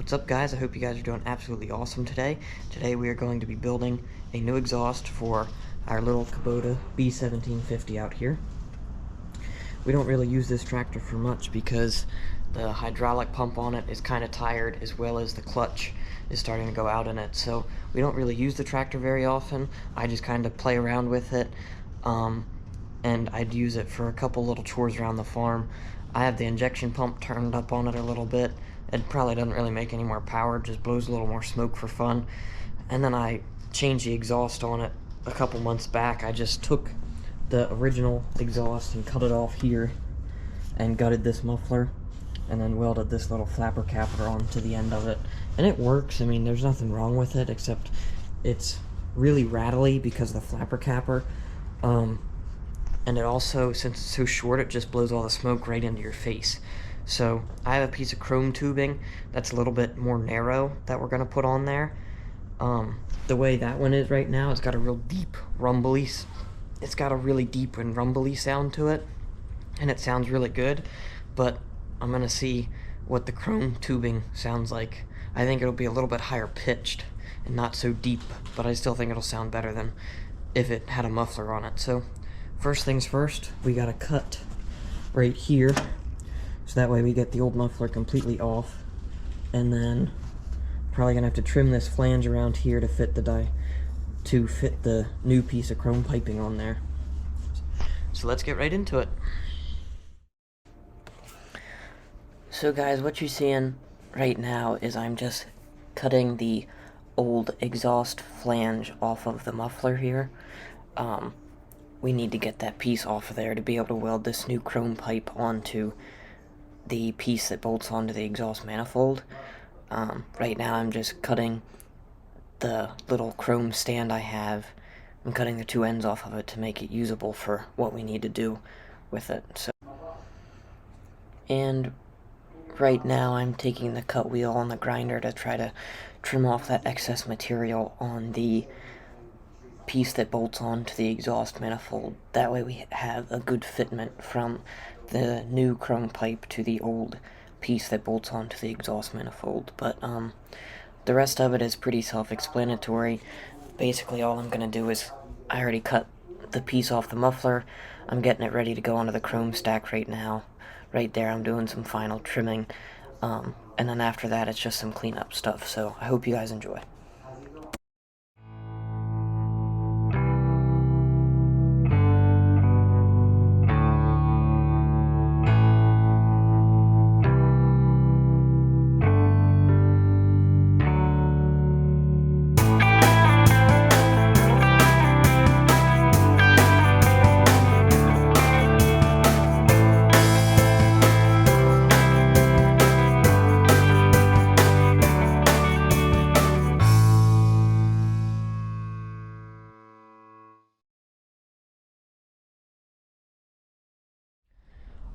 What's up, guys? I hope you guys are doing absolutely awesome today. Today we are going to be building a new exhaust for our little Kubota B1750 out here. We don't really use this tractor for much because the hydraulic pump on it is kind of tired, as well as the clutch is starting to go out in it. So we don't really use the tractor very often. I just kind of play around with it, and I'd use it for a couple little chores around the farm. I have the injection pump turned up on it a little bit. It probably doesn't really make any more power, just blows a little more smoke for fun. And then I changed the exhaust on it a couple months back. I just took the original exhaust and cut it off here and gutted this muffler and then welded this little flapper capper onto the end of it. And it works. I mean, there's nothing wrong with it, except it's really rattly because of the flapper capper. And it also, since it's so short, it just blows all the smoke right into your face. So I have a piece of chrome tubing that's a little bit more narrow that we're gonna put on there. The way that one is right now, it's got a real deep rumbly, it's got a really deep and rumbly sound to it, and it sounds really good. But I'm gonna see what the chrome tubing sounds like. I think it'll be a little bit higher pitched and not so deep, but I still think it'll sound better than if it had a muffler on it. So first things first, we gotta cut right here, so that way we get the old muffler completely off. And then probably gonna have to trim this flange around here to fit the new piece of chrome piping on there. So let's get right into it. So guys, what you're seeing right now is I'm just cutting the old exhaust flange off of the muffler here. We need to get that piece off of there to be able to weld this new chrome pipe onto the piece that bolts onto the exhaust manifold. Right now I'm just cutting the little chrome stand I have. I'm cutting the two ends off of it to make it usable for what we need to do with it. And right now I'm taking the cut wheel on the grinder to try to trim off that excess material on the piece that bolts onto the exhaust manifold. That way we have a good fitment from the new chrome pipe to the old piece that bolts onto the exhaust manifold. But the rest of it is pretty self-explanatory. Basically all I'm gonna do is, I already cut the piece off the muffler. I'm getting it ready to go onto the chrome stack right now. Right there I'm doing some final trimming, and then after that it's just some cleanup stuff. So I hope you guys enjoy.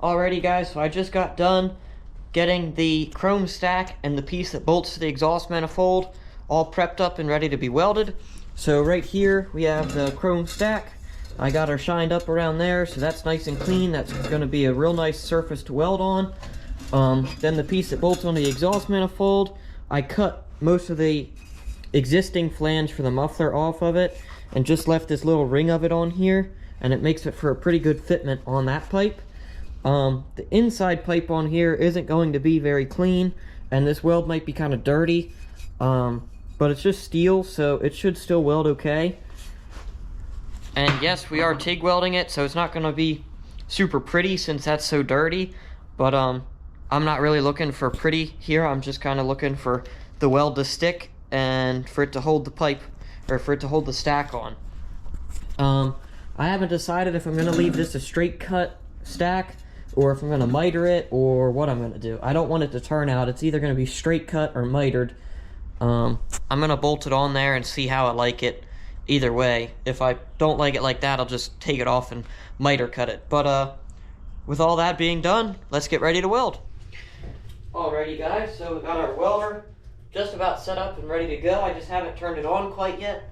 Alrighty guys, so I just got done getting the chrome stack and the piece that bolts to the exhaust manifold all prepped up and ready to be welded. So right here we have the chrome stack. I got her shined up around there, so that's nice and clean. That's going to be a real nice surface to weld on. Then the piece that bolts on the exhaust manifold, I cut most of the existing flange for the muffler off of it and just left this little ring of it on here, and it makes it for a pretty good fitment on that pipe. The inside pipe on here isn't going to be very clean, and this weld might be kind of dirty, but it's just steel, so it should still weld okay. And yes, we are TIG welding it, so it's not going to be super pretty since that's so dirty, but I'm not really looking for pretty here. I'm just kind of looking for the weld to stick and for it to hold the pipe, or for it to hold the stack on. I haven't decided if I'm going to leave this a straight cut stack or if I'm going to miter it or what I'm going to do. I don't want it to turn out. It's either going to be straight cut or mitered. I'm going to bolt it on there and see how I like it either way. If I don't like it like that, I'll just take it off and miter cut it. But with all that being done, let's get ready to weld. Alrighty guys, so we got our welder just about set up and ready to go. I just haven't turned it on quite yet.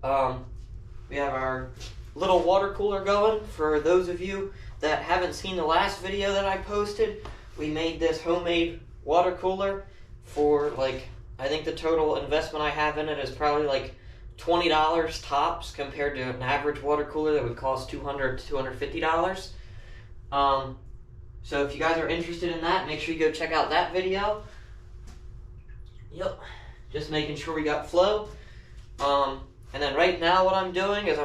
We have our little water cooler going. For those of you that haven't seen the last video that I posted, we made this homemade water cooler for like, I think the total investment I have in it is probably like $20 tops compared to an average water cooler that would cost $200 to $250. So if you guys are interested in that, make sure you go check out that video. Yep, just making sure we got flow. And then right now what I'm doing is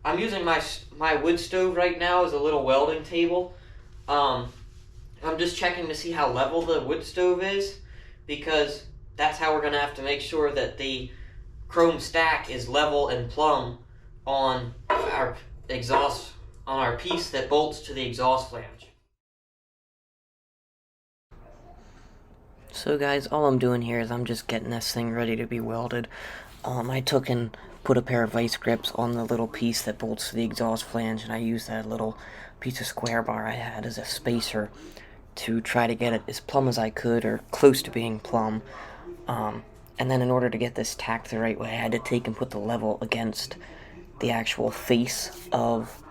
I'm using my wood stove right now as a little welding table. I'm just checking to see how level the wood stove is, because that's how we're gonna have to make sure that the chrome stack is level and plumb on our exhaust, on our piece that bolts to the exhaust flange. So guys, all I'm doing here is I'm just getting this thing ready to be welded. I took and put a pair of vice grips on the little piece that bolts to the exhaust flange, and I used that little piece of square bar I had as a spacer to try to get it as plumb as I could, or close to being plumb. And then in order to get this tacked the right way, I had to take and put the level against the actual face of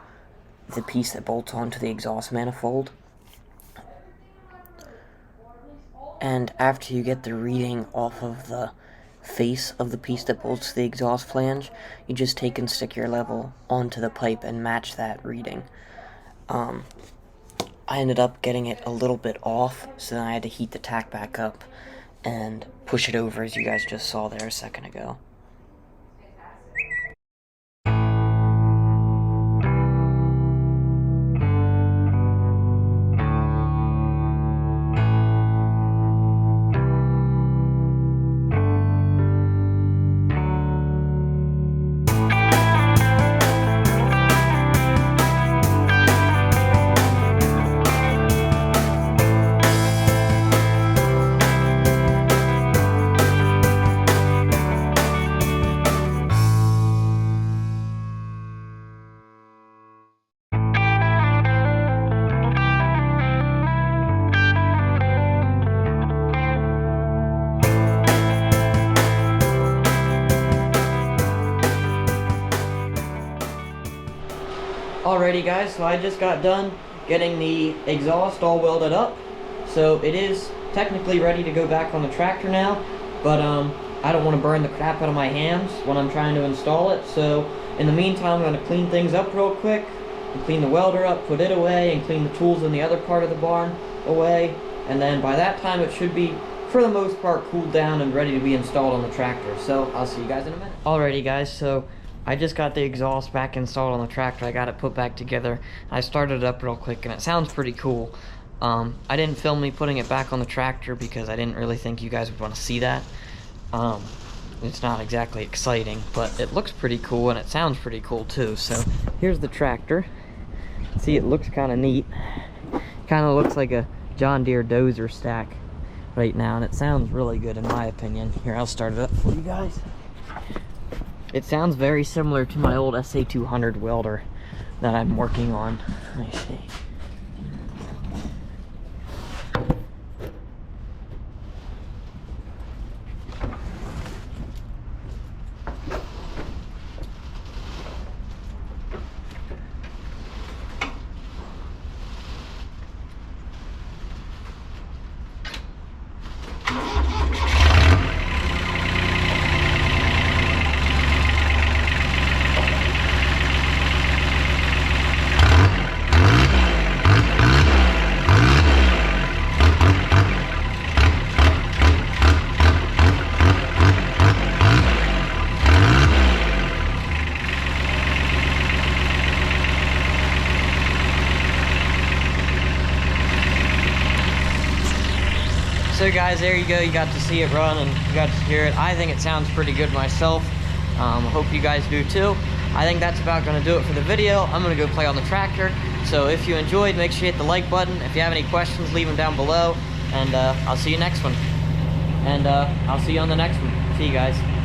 the piece that bolts onto the exhaust manifold. And after you get the reading off of the face of the piece that bolts to the exhaust flange, you just take and stick your level onto the pipe and match that reading. I ended up getting it a little bit off, so then I had to heat the tack back up and push it over, as you guys just saw there a second ago. Alrighty guys, so I just got done getting the exhaust all welded up. So it is technically ready to go back on the tractor now, but I don't want to burn the crap out of my hands when I'm trying to install it. So in the meantime, I'm going to clean things up real quick, and clean the welder up, put it away, and clean the tools in the other part of the barn away. And then by that time it should be, for the most part, cooled down and ready to be installed on the tractor. So I'll see you guys in a minute. Alrighty guys, so I just got the exhaust back installed on the tractor. I got it put back together. I started it up real quick and it sounds pretty cool. I didn't film me putting it back on the tractor because I didn't really think you guys would want to see that. It's not exactly exciting, but it looks pretty cool and it sounds pretty cool too. So here's the tractor. See, it looks kind of neat. Kind of looks like a John Deere dozer stack right now, and it sounds really good in my opinion. Here, I'll start it up for you guys. It sounds very similar to my old SA200 welder that I'm working on. Let me see. So guys, there you go. You got to see it run and you got to hear it. I think it sounds pretty good myself. Hope you guys do too. I think that's about going to do it for the video. I'm going to go play on the tractor. So if you enjoyed, make sure you hit the like button. If you have any questions, leave them down below. And I'll see you next one. And I'll see you on the next one. See you guys.